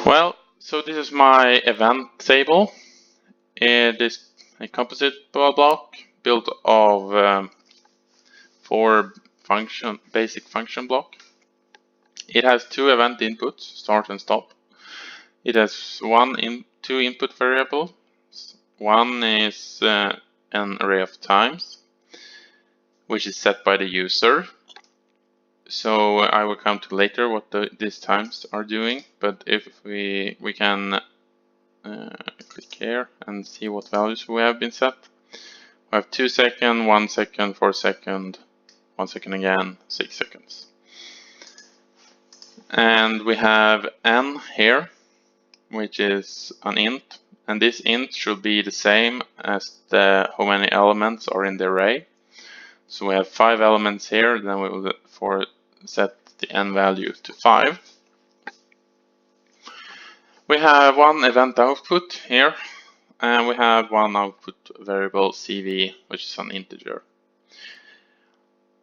Well, so this is my event table. It is a composite block built of 4 basic function block. It has 2 event inputs, start and stop. It has 2 input variables. One is an array of times, which is set by the user. So I will come to later what these times are doing, but if we can click here and see what values we have been set. We have 2 seconds, 1 second, 4 seconds, 1 second again, 6 seconds. And we have n here, which is an int, and this int should be the same as how many elements are in the array. So we have 5 elements here, then we will set the n value to 5. We have one event output here, and we have one output variable cv, which is an integer.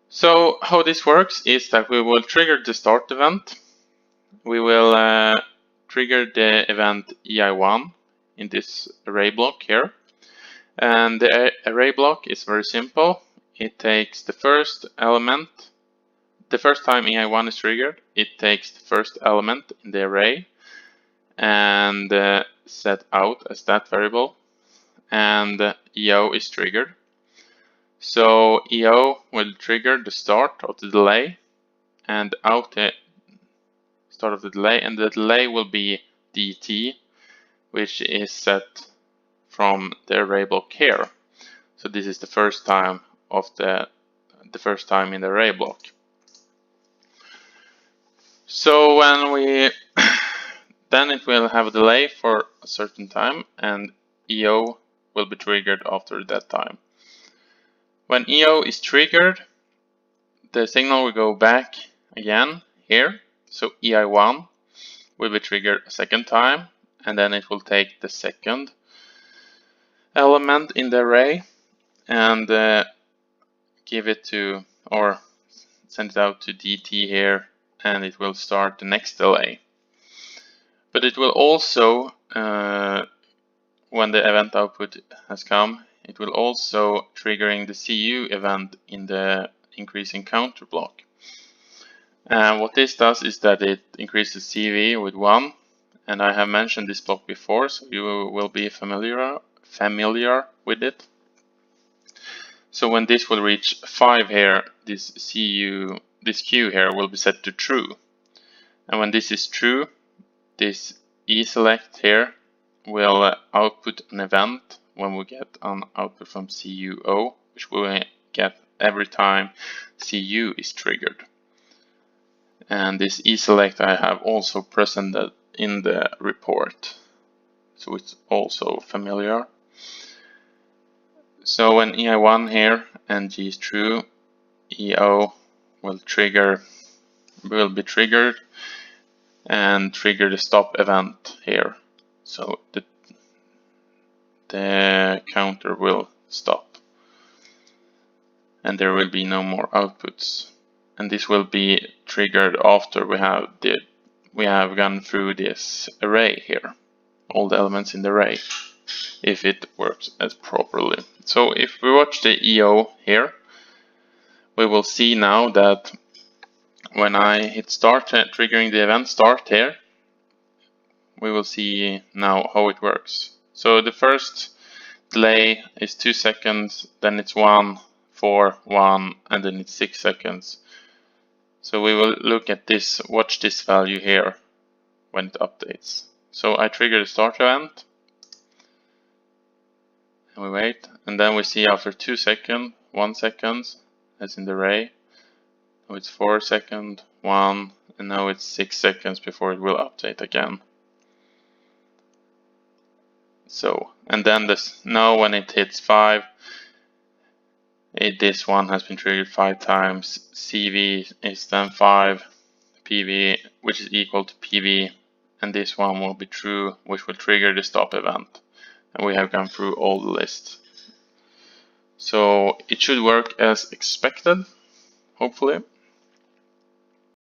So how this works is that we will trigger the start event. We will trigger the event ei1 in this array block here. And the array block is very simple. It takes the first element. The first time ei1 is triggered, it takes the first element in the array and set out as that variable, and EO is triggered. So EO will trigger the start of the delay and out the start of the delay, and the delay will be dt, which is set from the array block here. So this is the first time of the first time in the array block. So when we then it will have a delay for a certain time, and EO will be triggered after that time. When EO is triggered, the signal will go back again here. So ei1 will be triggered a second time, and then it will take the second element in the array and give it to, or send it out to dt here, and it will start the next delay. But it will also, when the event output has come, it will also triggering the CU event in the increasing counter block. And what this does is that it increases CV with 1, and I have mentioned this block before, so you will be familiar with it. So when this will reach 5 here, this Q here will be set to true. And when this is true, this eSelect here will output an event when we get an output from CUO, which we will get every time CU is triggered. And this eSelect I have also presented in the report, so it's also familiar. So when ei1 here and G is true, EO will be triggered and trigger the stop event here. So the counter will stop and there will be no more outputs. And this will be triggered after we have gone through this array here, all the elements in the array, if it works as properly. So if we watch the EO here, we will see now that when I hit start, triggering the event start here, we will see now how it works. So the first delay is 2 seconds, then it's 1, 4, 1, and then it's 6 seconds. So we will look at this, watch this value here when it updates. So I trigger the start event, and we wait, and then we see after 2 seconds, 1 second, as in the array. Now it's 4 seconds, 1, and now it's 6 seconds before it will update again. So, and then now when it hits 5, this one has been triggered 5 times. CV is then 5, PV, which is equal to PV, and this one will be true, which will trigger the stop event. And we have gone through all the lists. So it should work as expected, hopefully.